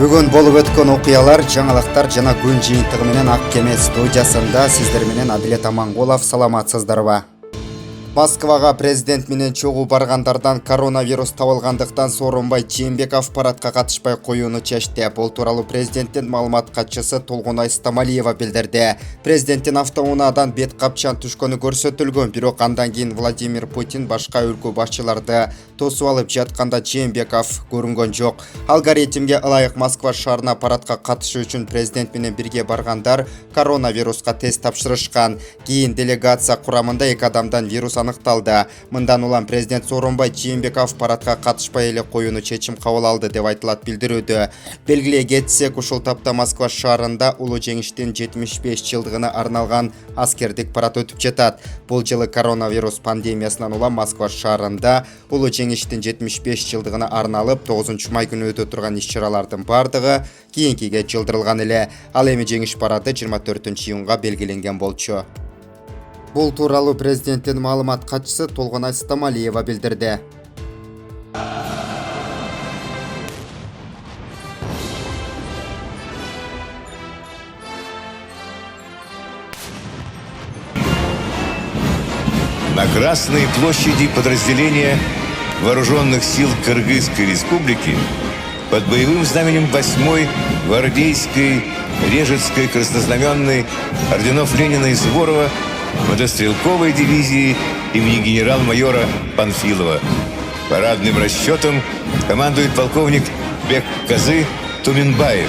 Бүгін болып өткен окуялар, жаңалықтар жана күн жыйынтыгы менен Ак Кеме студиясында сиздер менен Адилет Аманголов, саламатсыздарбы? Москвага президент менен чогуу баргандардан коронавирус табылгандыктан Сооронбай Жээнбеков парадка катышпай коюуну чечти. Бул тууралуу президенттин маалымат катчысы Толгонай Стамалиева билдирди. Президенттин автоунаадан бет капчан түшкөнү көрсөтүлгөн, бирок андан кийин Владимир Путин башка өлкө башчыларды тосуп алып жатканда Жээнбеков көрүнгөн жок. Алгоритмге ылайык Москва шаарына парадка катышуу үчүн президент менен бирге баргандар коронавируска тест тапшырышкан. Кийин делегация курамында 2 адамдан вирус аныкталды. Мындан улам президент Сооронбай Жээнбеков парадка катышпай эле коюуну чечим кабыл алды деп айтылат билдирүүдө. Белгилей кетсек, ушул тапта Москва шаарында улуу жеңиштин 75 жылдыгына арналган аскердик парад өтүп жатат. Бул жылы коронавирус пандемиясынан улам Москва шаарында улуу жеңиштин 75 жылдыгына арналып 9-май күнү өтө турган иш-чаралардын бардыгы кийинкиге жылдырылган эле. Ал эми жеңиш парады 24-июнга белгиленген болчу. Бул тууралуу президенттин маалымат катчысы Толгонай Стамалиева билдирди. На Красной площади подразделения Вооруженных сил Кыргызской Республики под боевым знаменем 8-й гвардейской Режецкой краснознаменной орденов Ленина и Суворова мотострелковой дивизии имени генерал-майора Панфилова. Парадным расчетом командует полковник Бекказы Туминбаев.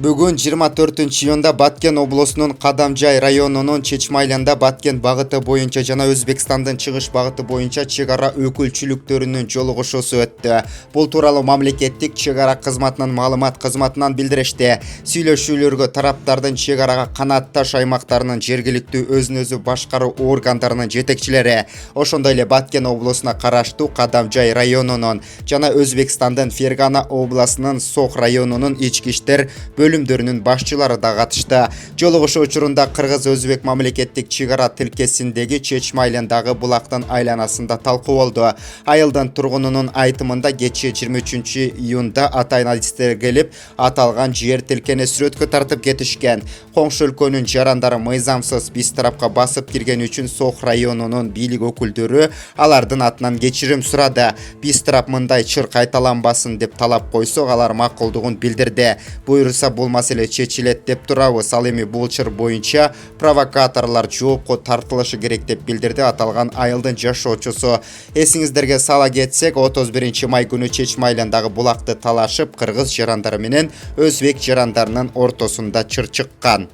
Бүгүн 24-июнда Баткен облусунун Кадамжай районунун Чечмайланда Баткен багыты боюнча жана Өзбекстандын чыгыш багыты боюнча чек ара өкүлчүлүктөрүнүн жолугушуусу өттү. Бул тууралуу мамлекеттик чек ара кызматынын маалымат кызматынан билдиришти. Сүйлөшүүлөргө тараптардын чек арага канатташ аймактарынын жергиликтүү өзүн өзү башкаруу органдарынын жетекчилери, ошондой эле Баткен облусуна караштуу Кадамжай районунун жана Өзбекстандын Фергана областынын Сох районунун ички иштер бөлүмдөрүнүн башчылары да катышты. Жолугушуу учурунда кыргыз-өзбек мамлекеттик чек ара тилкесиндеги Чечмайландагы булактын айланасында талкуу болду. Айылдын тургунунун айтымында кечээ 23-июнда атайын адистер келип, аталган жер тилкени сүрөткө тартып кетишкен. Коңшу өлкөнүн жарандары мыйзамсыз биз тарапка басып киргени үчүн Сох районунун бийлик өкүлдөрү алардын атынан кечирим сурады. Биз тарап мындай чыр кайталанбасын деп талап койсок, алар макулдугун билдирди. Буйруса бул маселе чечилет деп турабыз. Ал эми бул чыр боюнча провокаторлор жоопко тартылышы керек деп билдирди аталган айылдын жашоочусу. Эсиңиздерге сала кетсек, 31-май күнү Чечмайландагы булакты талашып, кыргыз жарандары менен өзбек жарандарынын ортосунда чыр чыккан.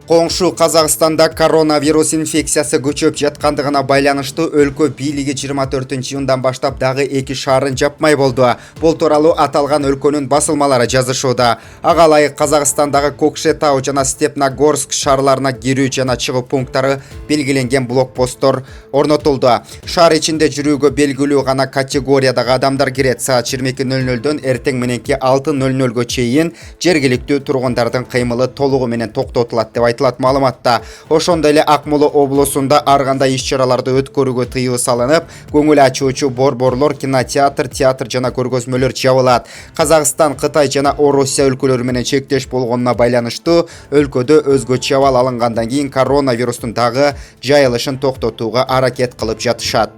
Коңшу Казакстанда коронавирус инфекциясы көчөп жаткандыгына байланыштуу өлкө бийлиги 24-июндан баштап дагы 2 шаарын жапмай болду. Бул тууралуу аталган өлкөнүн басылмалары жазышууда. Ага ылайык Казакстандагы Кокшетау жана Степногорск шаарларына кирүү жана чыгуу пункттары белгиленген блокпосттор орнотулду. Шаар ичинде жүрүүгө белгилүү гана категориядагы адамдар кирет. Саат 22:00дөн эртең мененки 6:00гө чейин жергиликтүү тургундардын кыймылы толугу менен токтотулат деп айтылат маалыматта. Ошондой эле Акмола облусунда ар кандай иш-чараларды өткөрүүгө тыюу салынып, көңүл ачуучу борборлор, кинотеатр, театр жана көргөзмөлөр жабылат. Казакстан, Кытай жана Орусия өлкөлөрү менен чектеш болгонуна байланыштуу өлкөдө өзгөчө абал алынгандан кийин коронавирустун дагы жайылышын токтотууга аракет кылып жатышат.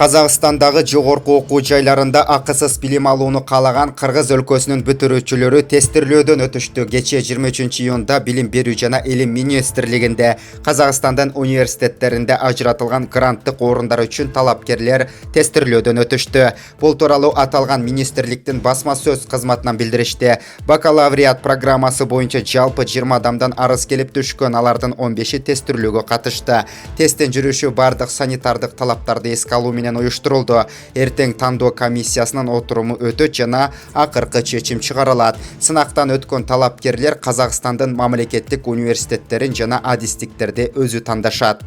Казакстандагы жогорку окуу жайларында акысыз билим алууну каалаган Кыргыз өлкөсүнүн бүтүрүүчүлөрү тестирлөөдөн өтүштү. Кечээ 23-июнда Билим берүү жана Илим министрлигинде Казакстандын университеттеринде ажыратылган гранттык орундар үчүн талапкерлер тестирлөөдөн өтүштү. Бул тууралуу аталган министрликтин басма сөз кызматынан билдиришти. Бакалавриат программасы боюнча жалпы 20 адамдан арыз келип түшкөн, алардын 15-и тестирлөөгө катышты. Тесттен жүрүшү бардык санитардык талаптарды эске алуу менен уюштурулду. Эртең тандоо комиссиясынын отуруму өтөт жана акыркы чечим чыгарылат. Сынактан өткөн талапкерлер Казакстандын мамлекеттик университеттерин жана адистиктерди өзү тандашат.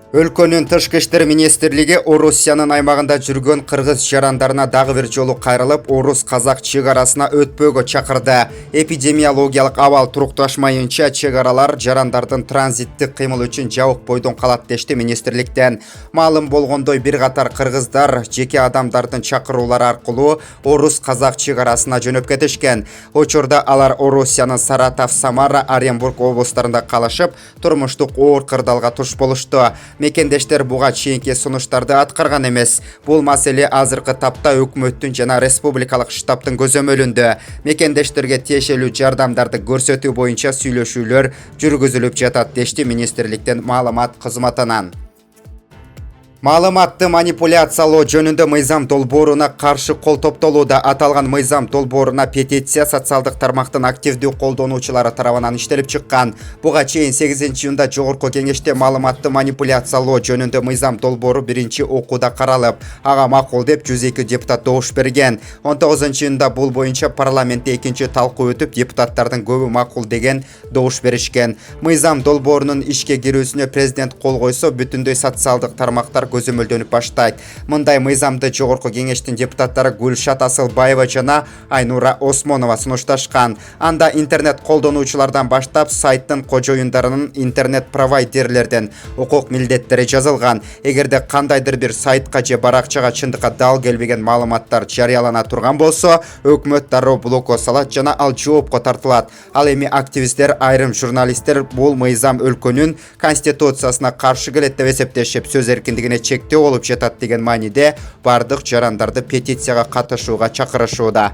Өлкөнүн тышкы иштер министрлиги Орусиянын аймагында жүргөн кыргыз жарандарына дагы бир жолу кайрылып, орус-казак чек арасына өтпөөгө чакырды. Эпидемиологиялык абал турукташмайынча чек аралар жарандардын транзиттик кыймыл үчүн жабык бойдон калат дешти министрликтен. Маалым болгондой, бир катар кыргыздар жеке адамдардын чакыруулары аркылуу орус-казак чек арасына жөнөп кетишкен. Учурда алар Орусиянын Саратов, Самара, Оренбург облустарында калышып, турмуштук оор кырдаалга туш болушту. Мекендештер буга чейинки сунуштарды аткарган эмес. Бул маселе азыркы тапта өкмөттүн жана республикалык штабтын көзөмөлүндө. Мекендештерге тиешелүү жардамдарды көрсөтүү боюнча сүйлөшүүлөр жүргүзүлүп жатат дешти министрликтен маалымат кызматынан. Маалыматты манипуляциялоо жөнүндө мыйзам долбооруна каршы кол топтолууда. Аталган мыйзам долбооруна петиция социалдык тармактын активдүү колдонуучулары тарабынан иштелип чыккан. Буга чейин 8-июнда жогорку кеңеште маалыматты манипуляциялоо жөнүндө мыйзам долбоору биринчи окууда каралып, ага макул деп 102 депутат добуш берген. 19-июнда бул боюнча парламентте экинчи талкуу өтүп, депутаттардын көбү макул деген добуш беришкен. Мыйзам долбоорунун ишке кирүүсүнө президент кол койсо, бүтүндөй социалдык тармактар көзөмөлдөнүп баштайт. Мындай мыйзамды жогорку кеңештин депутаттары Гүлшат Асылбаева жана Айнура Осмонова сунушташкан. Анда интернет колдонуучулардан баштап сайттын кожоюндарынын интернет провайдерлерден укук милдеттери жазылган. Эгерде кандайдыр бир сайтка же баракчага чындыкка дал келбеген маалыматтар жарыялана турган болсо, өкмөт дароо блокко салат жана ал жоопко тартылат. Ал эми активисттер, айрым журналисттер бул мыйзам өлкөнүн конституциясына каршы келет деп эсептешип, сөз эркиндигине чектөө болуп жатат деген мааниде бардык жарандарды петицияга катышууга чакырышууда.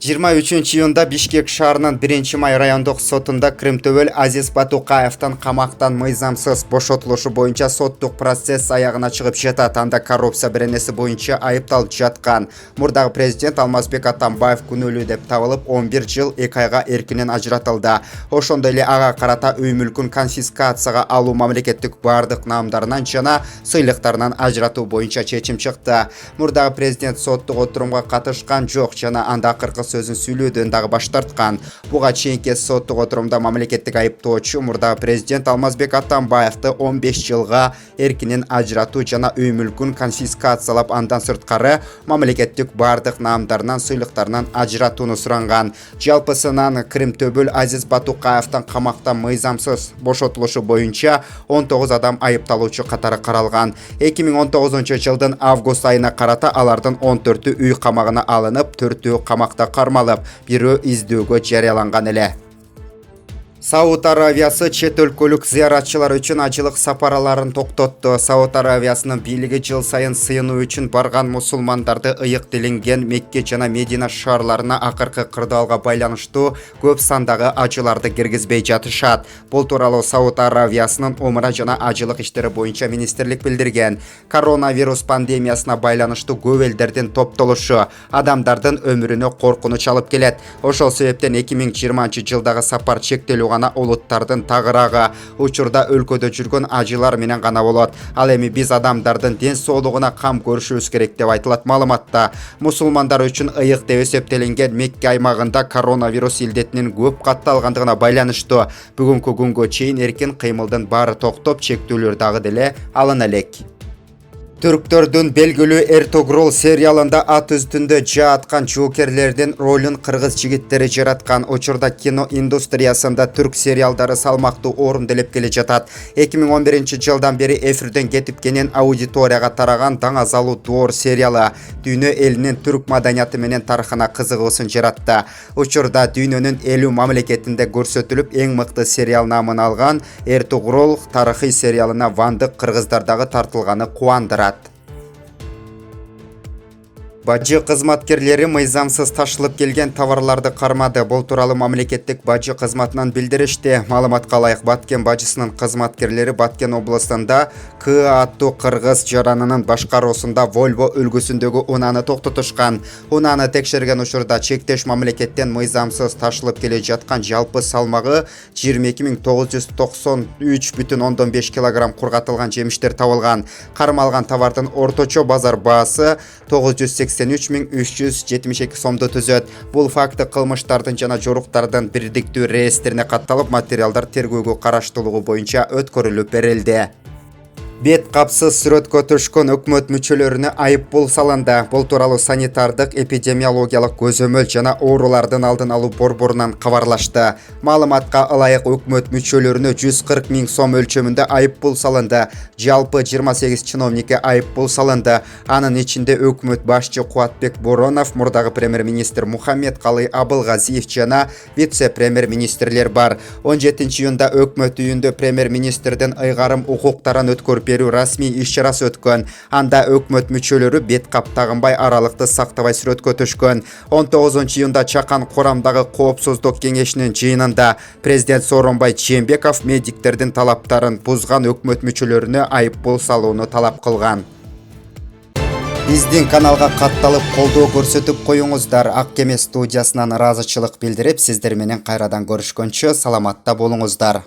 23-июнда Бишкек шаарынын 1-май райондук сотунда Крымтөбөл Азиз Батукаевдин камактан мыйзамсыз бошотулушу боюнча соттук процесс аягына чыгып жатат. Анда коррупция беренеси боюнча айыпталып жаткан мурдагы президент Алмазбек Атамбаев күнөөлүү деп табылып, 11 жыл 2 айга эркинен ажыратылды. Ошондой эле ага карата үй мүлкүн конфискацияга алуу мамлекеттик бардык наамдарынан жана сыйлыктарынан ажыратуу боюнча чечим чыкты. Мурдагы президент соттук отурумга катышкан жок жана анда акыркы сөзүн сүйлөөдөн дагы баш тарткан. Буга чейинки соттук отурумда мамлекеттик айыптоочу мурдагы президент Алмазбек Атамбаевди 15 жылга эркинен ажыратуу жана үй мүлкүн конфискациялап, андан сырткары мамлекеттик бардык наамдарынан сыйлыктарынан ажыратууну суранган. Жалпысынан Крымтөбөл Азиз Батукаевдин камактан мыйзамсыз бошотулушу боюнча 19 адам айыпталуучу катары каралган. 2019 жылдын август айына карата алардын 14-ü үй камагына алынып, 4-ü камакта кармалып, бирөө издөөгө жарыяланган эле. Сауд Аравиясы чет өлкөлүк зыяратчылар үчүн ажылык сапараларын токтотту. Сауд Аравиясынын бийлиги жыл сайын сыйынуу үчүн барган мусулмандарды ыйык делинген Мекке жана Медина шаарларына акыркы кырдаалга байланыштуу көп сандагы ажыларды киргизбей жатышат. Бул тууралуу Сауд Аравиясынын умра жана ажылык иштери боюнча министрлик билдирген. Коронавирус пандемиясына байланыштуу көп элдердин топтолушу адамдардын өмүрүнө коркунуч алып келет. Ошол себептен 2020-жылдагы сапар чектелүү улуттардын тагырагы учурда өлкөдө жүргөн ажылар менен гана болот. Ал эми биз адамдардын ден соолугуна кам көрүшүбүз керек деп айтылат маалыматта. Мусулмандар үчүн ыйык деп эсептелинген Мекке аймагында коронавирус илдетинин көп катталгандыгына байланыштуу бүгүнкү күнгө чейин эркин кыймылдын баары токтоп, чектөөлөр дагы деле алына элек. Түрктөрдүн белгилүү Эртугрул сериалында ат үстүндө жааткан жоокерлердин ролун кыргыз жигиттери жараткан. Учурда кино индустриясында түрк сериалдары салмактуу орун делеп келе жатат. 2011-жылдан бери эфирден кетип кенен аудиторияга тараган Даңазалуу Доор сериалы дүйнө элинин түрк маданияты менен тарыхына кызыгуусун жаратты. Учурда дүйнөнүн 50 мамлекетинде көрсөтүлүп, эң мыкты сериал наамын алган Эртугрул тарыхый сериалына вандык кыргыздар дагы тартылганы кубандырат. Бажы кызматкерлери мыйзамсыз ташылып келген товарларды кармады. Бул тууралуу мамлекеттик бажы кызматынан билдиришти. Маалыматка ылайык, Баткен бажысынын кызматкерлери Баткен областында К аттуу кыргыз жаранынын башкаруусунда Volvo үлгүсүндөгү унааны токтотушкан. Унааны текшерген учурда чектеш мамлекеттен мыйзамсыз ташылып келе жаткан жалпы салмагы 22.993,5 кг кургатылган жемиштер табылган. Кармалган товардын орточо базар баасы 983.372 сомду түзөт. Бул факты кылмыштардын жана жоруктардын бирдиктүү реестрине катталып, материалдар тергөөгө караштуулугу боюнча өткөрүлүп берилди. Бет капсыз сүрөткө түшкөн өкмөт мүчөлөрүнө айыппул салынды. Бул тууралуу санитардык эпидемиологиялык көзөмөл жана оорулардын алдын алуу борборунан кабарлашты. Маалыматка ылайык өкмөт мүчөлөрүнө 140 000 сом өлчөмүндө айыппул салынды. Жалпы 28 чиновникке айыппул салынды. Анын ичинде өкмөт башчы Кубатбек Боронов, мурдагы премьер-министр Мухаммедкалый Абылгазиев жана вице-премьер-министрлер бар. 17 июнда өкмөт үйүндө премьер-министрдин ыйгарым укуктарын өткөрүп берүү расмий иш-чарасы өткөн. Анда өкмөт мүчөлөрү бет кап тагынбай, аралыкты сактабай сүрөткө түшкөн. 19 июнда чакан курамдагы коопсуздук кеңешинин жыйынында президент Сооронбай Жээнбеков медиктердин талаптарын бузган өкмөт мүчөлөрүнө айыппул салууну талап кылган. Биздин каналга катталып колдоо көрсөтүп коюңуздар. Ак Кеме студиясынан ыраазычылык билдирип, сиздер менен кайрадан көрүшкөнчө саламатта болуңуздар.